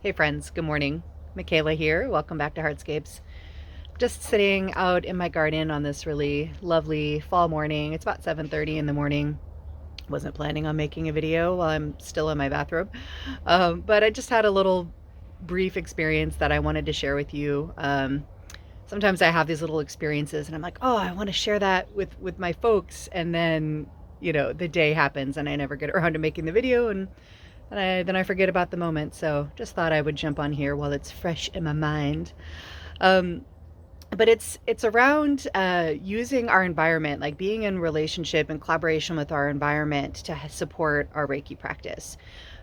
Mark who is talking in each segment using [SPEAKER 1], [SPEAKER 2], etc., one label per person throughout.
[SPEAKER 1] Hey friends, good morning. Michaela here. Welcome back to HeartScapes. Just sitting out in my garden on this really lovely fall morning. It's about 7:30 in the morning. Wasn't planning on making a video while I'm still in my bathrobe. But I just had a little brief experience that I wanted to share with you. Sometimes I have these little experiences and I'm like, oh, I want to share that with my folks. And then, the day happens and I never get around to making the video, and then I forget about the moment. So just thought I would jump on here while it's fresh in my mind. Um, but it's around using our environment, like being in relationship and collaboration with our environment to support our Reiki practice.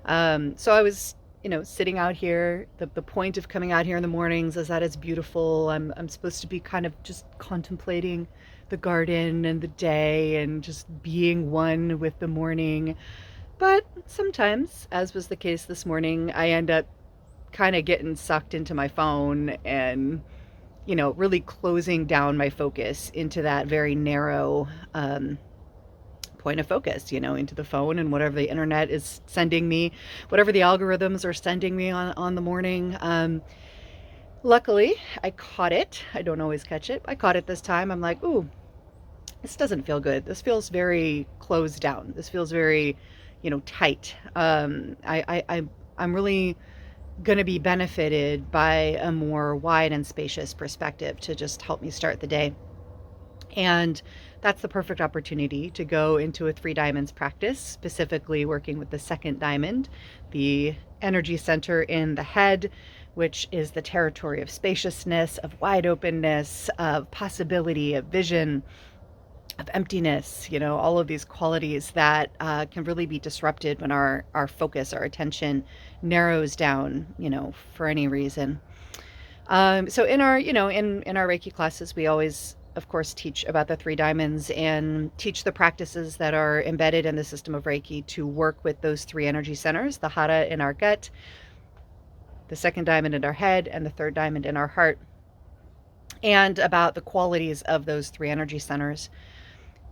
[SPEAKER 1] So I was, sitting out here. The point of coming out here in the mornings is that it's beautiful. I'm supposed to be kind of just contemplating the garden and the day and just being one with the morning. But sometimes, as was the case this morning, I end up kind of getting sucked into my phone and, really closing down my focus into that very narrow point of focus, into the phone and whatever the internet is sending me, whatever the algorithms are sending me on the morning. Luckily, I caught it. I don't always catch it. I caught it this time. I'm like, ooh, this doesn't feel good. This feels very closed down. This feels very, tight. I'm really going to be benefited by a more wide and spacious perspective to just help me start the day. And that's the perfect opportunity to go into a 3 diamonds practice, specifically working with the second diamond, the energy center in the head, which is the territory of spaciousness, of wide openness, of possibility, of vision, of emptiness, all of these qualities that can really be disrupted when our focus, our attention narrows down, for any reason. So in our, in our Reiki classes, we always, of course, teach about the 3 diamonds and teach the practices that are embedded in the system of Reiki to work with those 3 energy centers, the hara in our gut, the second diamond in our head, and the third diamond in our heart, and about the qualities of those 3 energy centers.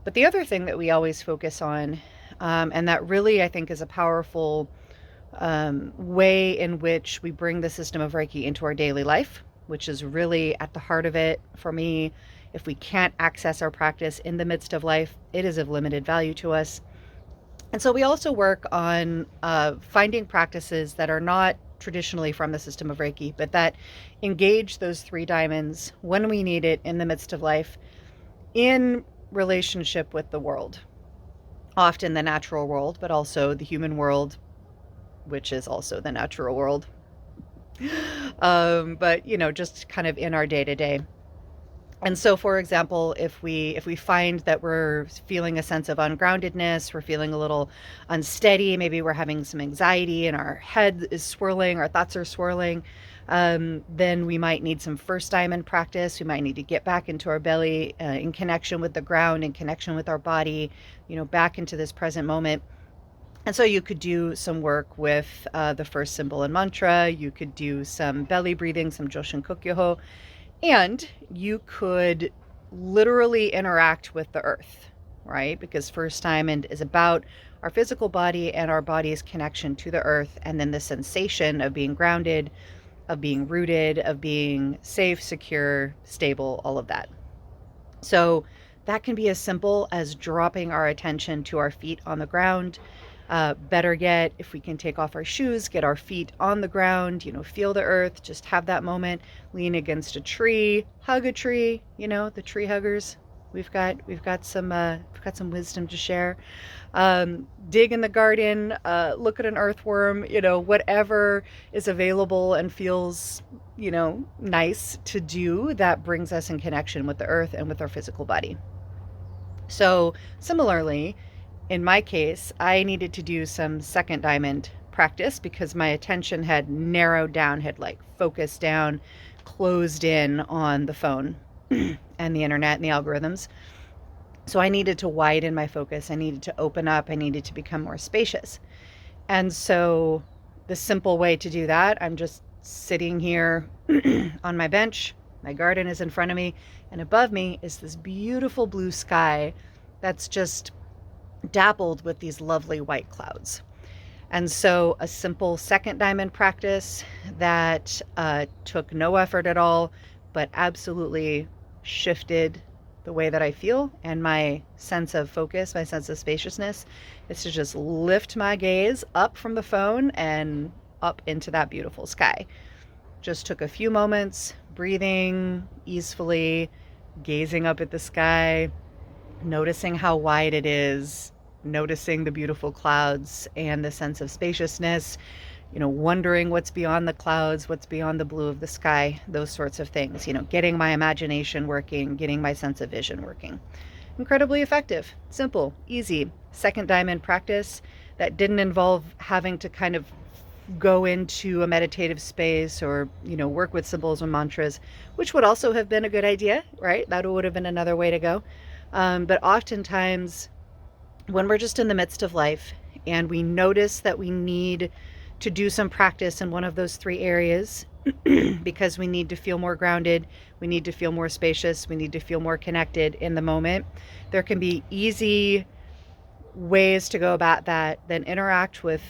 [SPEAKER 1] But the other thing that we always focus on, and that really I think is a powerful way in which we bring the system of Reiki into our daily life, which is really at the heart of it for me. If we can't access our practice in the midst of life, it is of limited value to us. And so we also work on finding practices that are not traditionally from the system of Reiki, but that engage those 3 diamonds when we need it in the midst of life, in relationship with the world, often the natural world, but also the human world, which is also the natural world. But just kind of in our day to day. And so, for example, if we find that we're feeling a sense of ungroundedness, we're feeling a little unsteady, maybe we're having some anxiety and our head is swirling, our thoughts are swirling, then we might need some first diamond practice. We might need to get back into our belly, in connection with the ground, in connection with our body, back into this present moment. And so you could do some work with the first symbol and mantra. You could do some belly breathing, some Joshin Kokyoho. And you could literally interact with the earth, right? Because first diamond is about our physical body and our body's connection to the earth, and then the sensation of being grounded, of being rooted, of being safe, secure, stable, all of that. So that can be as simple as dropping our attention to our feet on the ground. Better yet, if we can take off our shoes, get our feet on the ground, feel the earth, just have that moment, lean against a tree, hug a tree, the tree huggers. We've got some wisdom to share. Dig in the garden, look at an earthworm, whatever is available and feels, nice to do, that brings us in connection with the earth and with our physical body. So similarly, in my case, I needed to do some second diamond practice because my attention had narrowed down, had focused down, closed in on the phone and the internet and the algorithms. So I needed to widen my focus. I needed to open up. I needed to become more spacious. And so the simple way to do that, I'm just sitting here on my bench. My garden is in front of me, and above me is this beautiful blue sky that's just dappled with these lovely white clouds. And so a simple second diamond practice that took no effort at all, but absolutely shifted the way that I feel and my sense of focus, my sense of spaciousness, is to just lift my gaze up from the phone and up into that beautiful sky. Just took a few moments, breathing easefully, gazing up at the sky, noticing how wide it is, noticing the beautiful clouds and the sense of spaciousness, wondering what's beyond the clouds, what's beyond the blue of the sky, those sorts of things, getting my imagination working, getting my sense of vision working. Incredibly effective, simple, easy, second diamond practice that didn't involve having to kind of go into a meditative space or, work with symbols and mantras, which would also have been a good idea, right? That would have been another way to go. But oftentimes when we're just in the midst of life and we notice that we need to do some practice in one of those three areas because we need to feel more grounded, we need to feel more spacious, we need to feel more connected in the moment, there can be easy ways to go about that, then interact with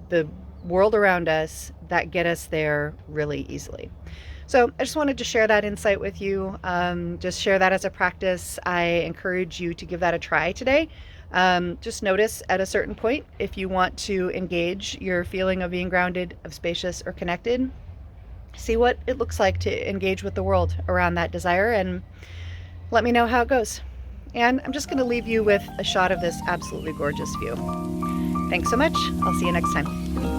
[SPEAKER 1] the world around us that get us there really easily. So I just wanted to share that insight with you. Just share that as a practice. I encourage you to give that a try today. Just notice at a certain point if you want to engage your feeling of being grounded, of spacious, or connected. See what it looks like to engage with the world around that desire and let me know how it goes. And I'm just going to leave you with a shot of this absolutely gorgeous view. Thanks so much. I'll see you next time.